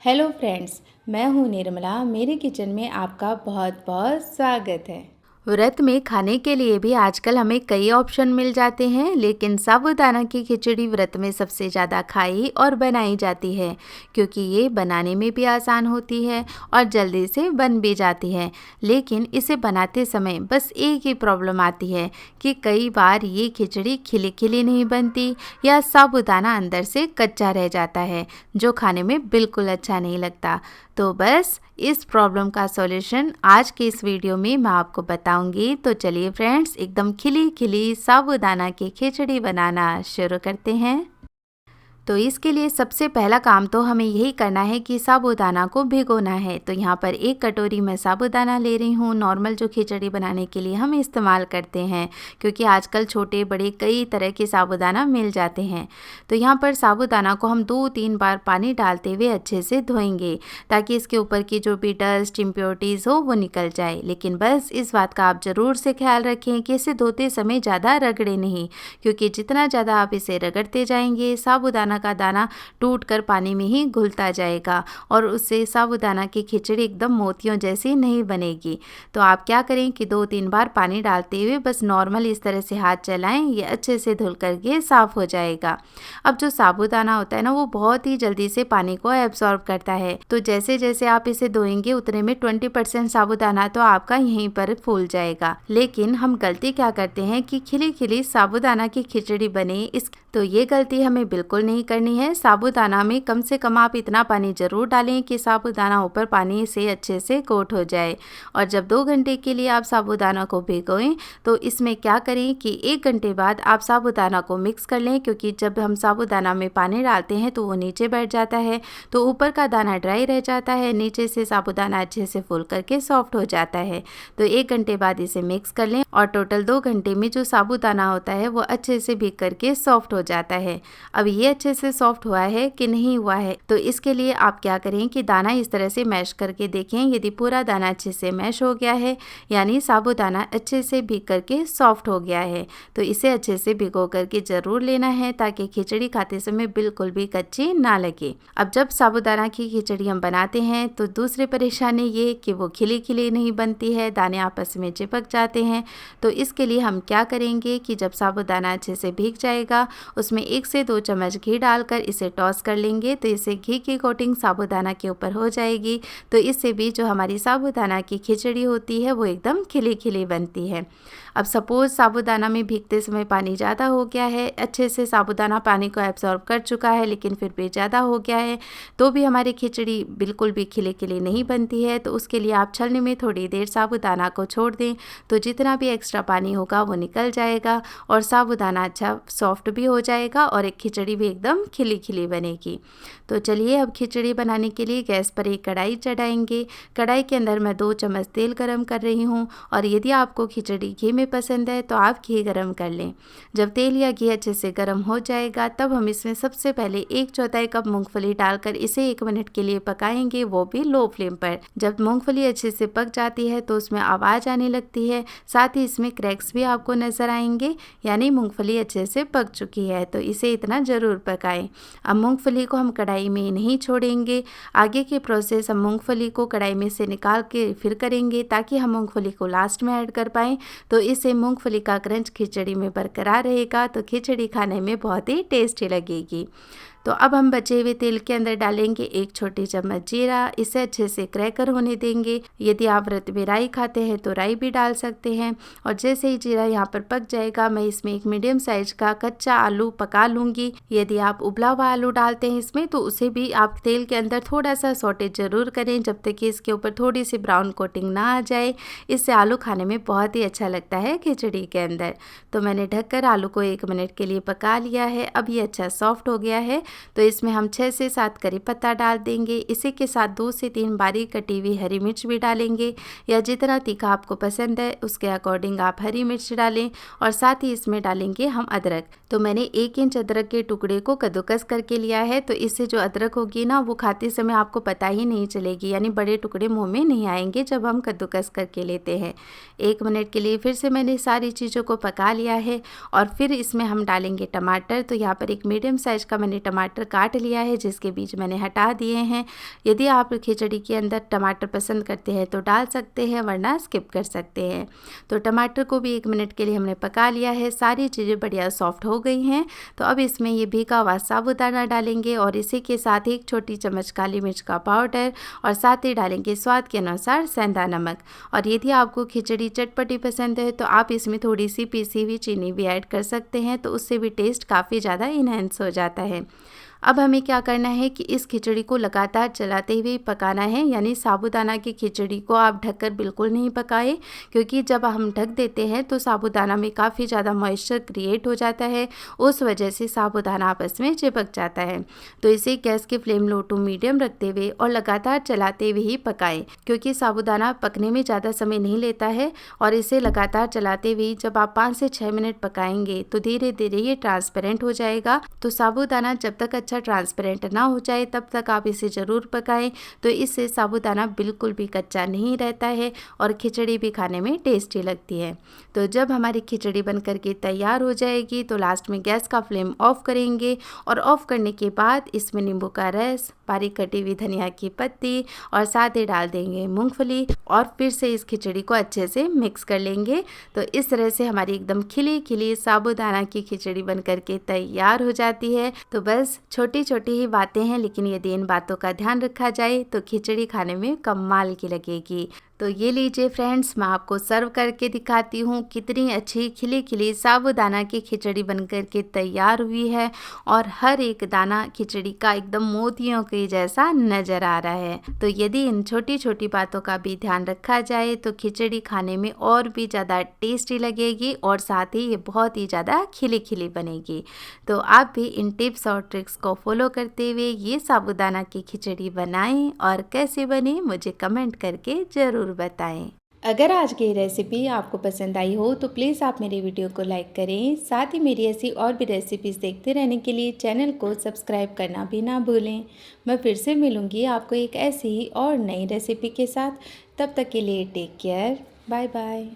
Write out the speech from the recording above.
Hello friends, मैं हूँ निर्मला। मेरे किचन में आपका बहुत बहुत स्वागत है। व्रत में खाने के लिए भी आजकल हमें कई ऑप्शन मिल जाते हैं, लेकिन साबूदाना की खिचड़ी व्रत में सबसे ज़्यादा खाई और बनाई जाती है क्योंकि ये बनाने में भी आसान होती है और जल्दी से बन भी जाती है। लेकिन इसे बनाते समय बस एक ही प्रॉब्लम आती है कि कई बार ये खिचड़ी खिली खिली नहीं बनती या साबूदाना अंदर से कच्चा रह जाता है, जो खाने में बिल्कुल अच्छा नहीं लगता। तो बस इस प्रॉब्लम का सॉल्यूशन आज के इस वीडियो में मैं आपको बताऊंगी। तो चलिए फ्रेंड्स, एकदम खिली खिली साबूदाना की खिचड़ी बनाना शुरू करते हैं। तो इसके लिए सबसे पहला काम तो हमें यही करना है कि साबूदाना को भिगोना है। तो यहाँ पर 1 कटोरी मैं साबूदाना ले रही हूँ। नॉर्मल जो खिचड़ी बनाने के लिए हम इस्तेमाल करते हैं, क्योंकि आजकल छोटे बड़े कई तरह के साबूदाना मिल जाते हैं। तो यहाँ पर साबूदाना को हम 2-3 बार पानी डालते हुए अच्छे से धोएंगे, ताकि इसके ऊपर की जो भी डस्ट इम्प्योरिटीज़ हो वो निकल जाए। लेकिन बस इस बात का आप ज़रूर से ख्याल रखें कि इसे धोते समय ज़्यादा रगड़े नहीं, क्योंकि जितना ज़्यादा आप इसे रगड़ते जाएंगे साबूदाना का दाना टूटकर पानी में ही घुलता जाएगा और उससे साबूदाना की खिचड़ी एकदम मोतियों जैसी नहीं बनेगी। तो आप क्या करें कि 2-3 बार पानी डालते हुए बस नॉर्मल इस तरह से हाथ चलाएं, ये अच्छे से धुल करके साफ़ हो जाएगा। अब जो साबूदाना होता है ना, वो बहुत ही जल्दी से पानी को एब्जॉर्ब करता है। तो जैसे जैसे आप इसे धोएंगे उतने में 20% साबूदाना तो आपका यहीं पर फूल जाएगा। लेकिन हम गलती क्या करते हैं कि खिली खिली साबूदाना की खिचड़ी बने, इस तो ये गलती हमें बिल्कुल नहीं करनी है। साबूदाना में कम से कम आप इतना पानी ज़रूर डालें कि साबूदाना ऊपर पानी से अच्छे से कोट हो जाए। और जब 2 घंटे के लिए आप साबूदाना को भिगोएं, तो इसमें क्या करें कि 1 घंटे बाद आप साबूदाना को मिक्स कर लें, क्योंकि जब हम साबूदाना में पानी डालते हैं तो वो नीचे बैठ जाता है, तो ऊपर का दाना ड्राई रह जाता है, नीचे से साबूदाना अच्छे से फूल करके सॉफ्ट हो जाता है। तो 1 घंटे बाद इसे मिक्स कर लें और टोटल 2 घंटे में जो साबूदाना होता है वो अच्छे से भीग करके सॉफ्ट हो जाता है। अब ये अच्छे से सॉफ्ट हुआ है कि नहीं हुआ है, तो इसके लिए आप क्या करें कि दाना इस तरह से मैश करके देखें। यदि पूरा दाना अच्छे से मैश हो गया है, यानी साबूदाना अच्छे से भीग करके सॉफ्ट हो गया है, तो इसे अच्छे से भिगो करके ज़रूर लेना है, ताकि खिचड़ी खाते समय बिल्कुल भी कच्ची ना लगे। अब जब साबूदाना की खिचड़ी हम बनाते हैं तो दूसरी परेशानी ये कि वो खिली खिली नहीं बनती है, दाने आपस में चिपक जाते हैं। तो इसके लिए हम क्या करेंगे कि जब साबूदाना अच्छे से भीग जाएगा, उसमें 1 से 2 चम्मच घी डालकर इसे टॉस कर लेंगे। तो इससे घी की कोटिंग साबूदाना के ऊपर हो जाएगी, तो इससे भी जो हमारी साबूदाना की खिचड़ी होती है वो एकदम खिली खिली बनती है। अब सपोज़ साबूदाना में भीगते समय पानी ज़्यादा हो गया है, अच्छे से साबूदाना पानी को एब्जॉर्ब कर चुका है, लेकिन फिर भी ज़्यादा हो गया है, तो भी हमारी खिचड़ी बिल्कुल भी खिली खिली नहीं बनती है। तो उसके लिए आप छलनी में थोड़ी देर साबूदाना को छोड़ दें, तो जितना भी एक्स्ट्रा पानी होगा वो निकल जाएगा और साबूदाना अच्छा सॉफ्ट भी हो जाएगा और एक खिचड़ी भी एकदम खिली खिली बनेगी। तो चलिए, अब खिचड़ी बनाने के लिए गैस पर एक कढ़ाई चढ़ाएंगे। कढ़ाई के अंदर मैं 2 चम्मच तेल गरम कर रही हूँ, और यदि आपको खिचड़ी घी में पसंद है तो आप घी गरम कर लें। जब तेल या घी अच्छे से गरम हो जाएगा, तब हम इसमें सबसे पहले 1/4 कप मूंगफली डालकर इसे 1 मिनट के लिए पकाएंगे, वो भी लो फ्लेम पर। जब मूंगफली अच्छे से पक जाती है तो उसमें आवाज़ आने लगती है, साथ ही इसमें क्रैक्स भी आपको नज़र आएंगे, यानी मूंगफली अच्छे से पक चुकी है। तो इसे इतना ज़रूर पकाएं। अब मूंगफली को हम कढ़ाई में नहीं छोड़ेंगे। आगे की प्रोसेस हम मूंगफली को कढ़ाई में से निकाल के फिर करेंगे, ताकि हम मूंगफली को लास्ट में ऐड कर पाएँ। तो इससे मूंगफली का क्रंच खिचड़ी में बरकरार रहेगा, तो खिचड़ी खाने में बहुत ही टेस्टी लगेगी। तो अब हम बचे हुए तेल के अंदर डालेंगे 1 छोटी चम्मच जीरा। इसे अच्छे से क्रैकर होने देंगे। यदि आप व्रत में राई खाते हैं तो राई भी डाल सकते हैं। और जैसे ही जीरा यहाँ पर पक जाएगा, मैं इसमें एक मीडियम साइज का कच्चा आलू पका लूँगी। यदि आप उबला हुआ आलू डालते हैं इसमें, तो उसे भी आप तेल के अंदर थोड़ा सा सौटे ज़रूर करें, जब तक कि इसके ऊपर थोड़ी सी ब्राउन कोटिंग ना आ जाए। इससे आलू खाने में बहुत ही अच्छा लगता है खिचड़ी के अंदर। तो मैंने ढककर आलू को 1 मिनट के लिए पका लिया है। अब ये अच्छा सॉफ्ट हो गया है, तो इसमें हम 6 से 7 करी पत्ता डाल देंगे। इसी के साथ 2 से 3 बारीक कटी हुई हरी मिर्च भी डालेंगे, या जितना तीखा आपको पसंद है उसके अकॉर्डिंग आप हरी मिर्च डालें। और साथ ही इसमें डालेंगे हम अदरक। तो मैंने 1 इंच अदरक के टुकड़े को कद्दूकस करके लिया है, तो इससे जो अदरक होगी ना, वो खाते समय आपको पता ही नहीं चलेगी, यानी बड़े टुकड़े मुँह में नहीं आएंगे जब हम कद्दूकस करके लेते हैं। 1 मिनट के लिए फिर से मैंने सारी चीज़ों को पका लिया है, और फिर इसमें हम डालेंगे टमाटर। तो यहाँ पर एक मीडियम साइज का मैंने टमाटर टमाटर काट लिया है जिसके बीज मैंने हटा दिए हैं। यदि आप खिचड़ी के अंदर टमाटर पसंद करते हैं तो डाल सकते हैं, वरना स्किप कर सकते हैं। तो टमाटर को भी 1 मिनट के लिए हमने पका लिया है। सारी चीज़ें बढ़िया सॉफ्ट हो गई हैं। तो अब इसमें ये भीगा हुआ साबूदाना डालेंगे और इसी के साथ 1 छोटी चम्मच काली मिर्च का पाउडर और साथ ही डालेंगे स्वाद के अनुसार सेंधा नमक। और यदि आपको खिचड़ी चटपटी पसंद है तो आप इसमें थोड़ी सी पीसी हुई चीनी भी ऐड कर सकते हैं, तो उससे भी टेस्ट काफ़ी ज़्यादा इन्हेंस हो जाता है। अब हमें क्या करना है कि इस खिचड़ी को लगातार चलाते हुए पकाना है, यानी साबूदाना की खिचड़ी को आप ढककर बिल्कुल नहीं पकाएं, क्योंकि जब हम ढक देते हैं तो साबूदाना में काफ़ी ज़्यादा मॉइस्चर क्रिएट हो जाता है, उस वजह से साबूदाना आपस में चिपक जाता है। तो इसे गैस की फ्लेम लो टू मीडियम रखते हुए और लगातार चलाते हुए ही पकाएं, क्योंकि साबूदाना पकने में ज़्यादा समय नहीं लेता है। और इसे लगातार चलाते हुए जब आप 5 से 6 मिनट पकाएंगे तो धीरे धीरे ये ट्रांसपेरेंट हो जाएगा। तो साबूदाना जब तक अच्छा ट्रांसपेरेंट ना हो जाए तब तक आप इसे ज़रूर पकाएं। तो इससे साबूदाना बिल्कुल भी कच्चा नहीं रहता है और खिचड़ी भी खाने में टेस्टी लगती है। तो जब हमारी खिचड़ी बनकर के तैयार हो जाएगी तो लास्ट में गैस का फ्लेम ऑफ करेंगे और ऑफ करने के बाद इसमें नींबू का रस, बारीक कटी हुई धनिया की पत्ती और साथ ही डाल देंगे मूंगफली और फिर से इस खिचड़ी को अच्छे से मिक्स कर लेंगे। तो इस तरह से हमारी एकदम खिली खिली साबूदाना की खिचड़ी बनकर के तैयार हो जाती है। तो बस छोटी छोटी ही बातें हैं, लेकिन यदि इन बातों का ध्यान रखा जाए तो खिचड़ी खाने में कमाल की लगेगी। तो ये लीजिए फ्रेंड्स, मैं आपको सर्व करके दिखाती हूँ कितनी अच्छी खिली खिली साबूदाना की खिचड़ी बनकर के तैयार हुई है और हर एक दाना खिचड़ी का एकदम मोतियों के जैसा नज़र आ रहा है। तो यदि इन छोटी छोटी बातों का भी ध्यान रखा जाए तो खिचड़ी खाने में और भी ज़्यादा टेस्टी लगेगी और साथ ही ये बहुत ही ज़्यादा खिली खिली बनेगी। तो आप भी इन टिप्स और ट्रिक्स को फॉलो करते हुए ये साबूदाना की खिचड़ी बनाएं और कैसे बनी मुझे कमेंट करके ज़रूर बताएं। अगर आज की रेसिपी आपको पसंद आई हो तो प्लीज़ आप मेरी वीडियो को लाइक करें। साथ ही मेरी ऐसी और भी रेसिपीज़ देखते रहने के लिए चैनल को सब्सक्राइब करना भी ना भूलें। मैं फिर से मिलूँगी आपको एक ऐसी ही और नई रेसिपी के साथ। तब तक के लिए टेक केयर, बाय बाय।